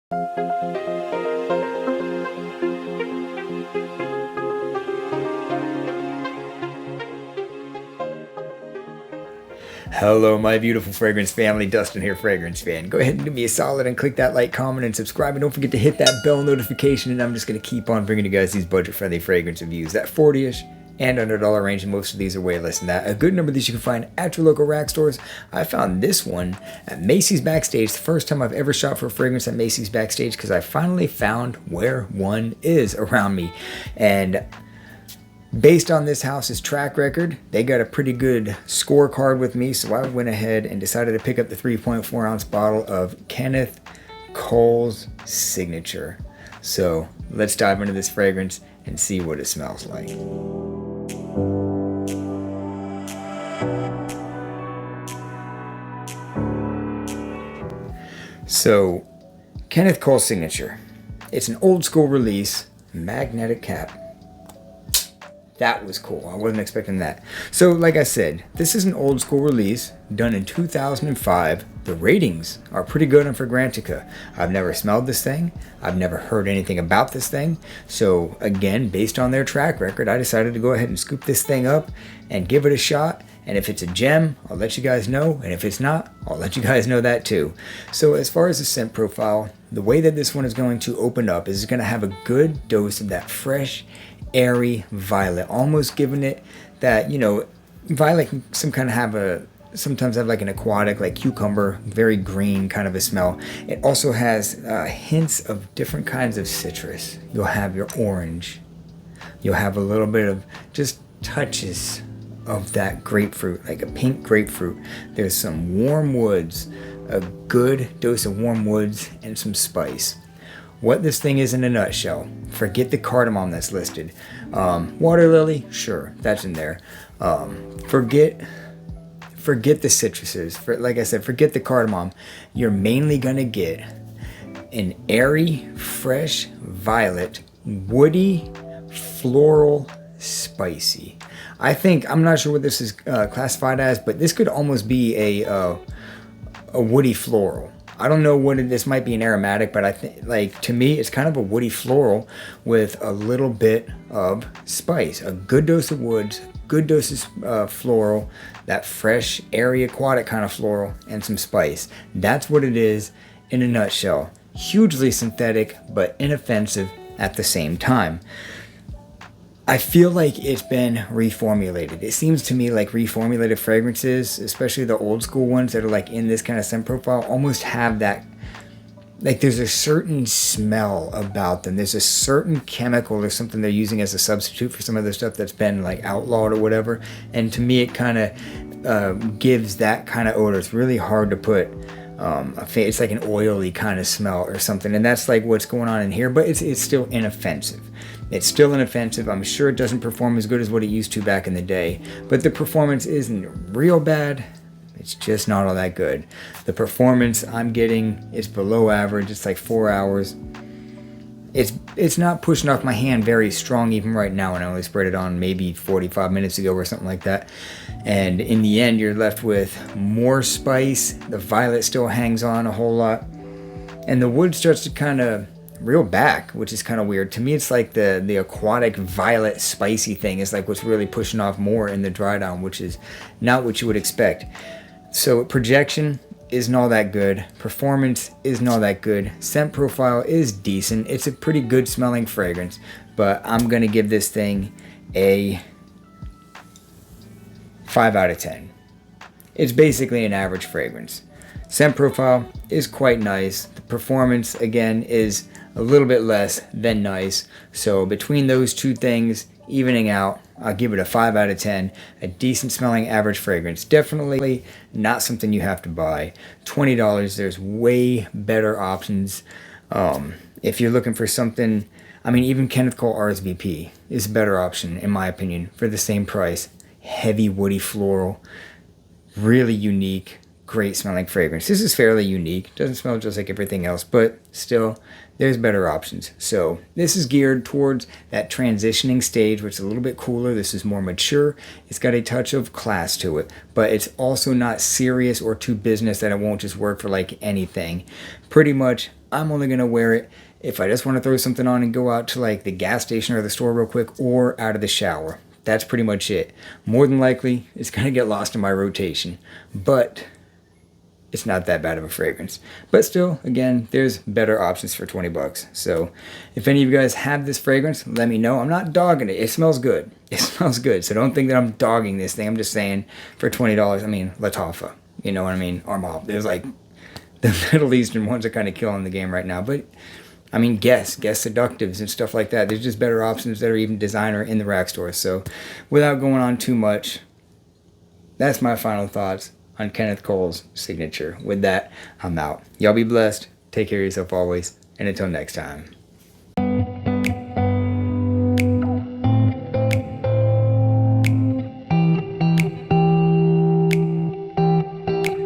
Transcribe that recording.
Hello, my beautiful fragrance family. Dustin here, fragrance fan. Go ahead and do me a solid and click that like, comment, and subscribe. And don't forget to hit that bell notification. And I'm just going to keep on bringing you guys these budget-friendly fragrance reviews. That 40-ish and $100 range, and most of these are way less than that. A good number of these you can find at your local rack stores. I found this one at Macy's Backstage. The first time I've ever shopped for a fragrance at Macy's Backstage, because I finally found where one is around me. And based on this house's track record, they got a pretty good scorecard with me, so I went ahead and decided to pick up the 3.4 ounce bottle of Kenneth Cole's Signature. So let's dive into this fragrance and see what it smells like. So, Kenneth Cole Signature. It's an old school release, magnetic cap. That was cool. I wasn't expecting that. So, like I said, this is an old school release done in 2005. The ratings are pretty good on Fragrantica. I've never smelled this thing. I've never heard anything about this thing. So, again, based on their track record, I decided to go ahead and scoop this thing up and give it a shot. And if it's a gem, I'll let you guys know. And if it's not, I'll let you guys know that too. So as far as the scent profile, the way that this one is going to open up is it's going to have a good dose of that fresh, airy violet, almost giving it that, you know, violet can sometimes have like an aquatic, like cucumber, very green kind of a smell. It also has hints of different kinds of citrus. You'll have your orange. You'll have a little bit of just touches of that grapefruit, like a pink grapefruit. There's some warm woods, a good dose of warm woods, and some spice. What this thing is in a nutshell, forget the cardamom that's listed. Water lily, sure, that's in there. Forget the citruses. Like I said, forget the cardamom. You're mainly gonna get an airy, fresh violet, woody, floral, spicy. I'm not sure what this is classified as, but this could almost be a woody floral. I don't know this might be an aromatic, but I think, like, to me, it's kind of a woody floral with a little bit of spice. A good dose of woods, good dose of floral, that fresh, airy, aquatic kind of floral, and some spice. That's what it is in a nutshell. Hugely synthetic, but inoffensive at the same time. I feel like it's been reformulated. It seems to me like reformulated fragrances, especially the old school ones that are like in this kind of scent profile, almost have that, like there's a certain smell about them. There's a certain chemical or something they're using as a substitute for some of the stuff that's been like outlawed or whatever. And to me, it kind of gives that kind of odor. It's really hard to put. It's like an oily kind of smell or something, and that's like what's going on in here, but it's still inoffensive. It's still inoffensive. I'm sure it doesn't perform as good as what it used to back in the day, but the performance isn't real bad. It's just not all that good. The performance I'm getting is below average. It's like 4 hours. It's not pushing off my hand very strong even right now, and I only sprayed it on maybe 45 minutes ago or something like that. And in the end, you're left with more spice. The violet still hangs on a whole lot, and the wood starts to kind of reel back, which is kind of weird. To me, it's like the aquatic violet spicy thing is like what's really pushing off more in the dry down, which is not what you would expect. So projection isn't all that good. Performance isn't all that good. Scent profile is decent. It's a pretty good smelling fragrance, but I'm going to give this thing a 5 out of 10. It's basically an average fragrance. Scent profile is quite nice. The performance, again, is a little bit less than nice. So between those two things, evening out, I'll give it a 5 out of 10. A decent smelling average fragrance. Definitely not something you have to buy. $20, there's way better options. If you're looking for something, I mean, even Kenneth Cole RSVP is a better option, in my opinion, for the same price. Heavy woody floral, really unique, great smelling fragrance. This is fairly unique. Doesn't smell just like everything else, but still, there's better options. So this is geared towards that transitioning stage, which is a little bit cooler. This is more mature. It's got a touch of class to it, but it's also not serious or too business that it won't just work for like anything. Pretty much, I'm only going to wear it if I just want to throw something on and go out to like the gas station or the store real quick, or out of the shower. That's pretty much it. More than likely, it's going to get lost in my rotation, but it's not that bad of a fragrance. But still, again, there's better options for 20 bucks. So if any of you guys have this fragrance, let me know. I'm not dogging it. It smells good. It smells good. So don't think that I'm dogging this thing. I'm just saying for $20, I mean, Latafa. You know what I mean? Armab. There's like the Middle Eastern ones are kind of killing the game right now. But I mean, Guess Seductives and stuff like that. There's just better options that are even designer in the rack stores. So without going on too much, that's my final thoughts on Kenneth Cole's Signature. With that, I'm out. Y'all be blessed. Take care of yourself always. And until next time.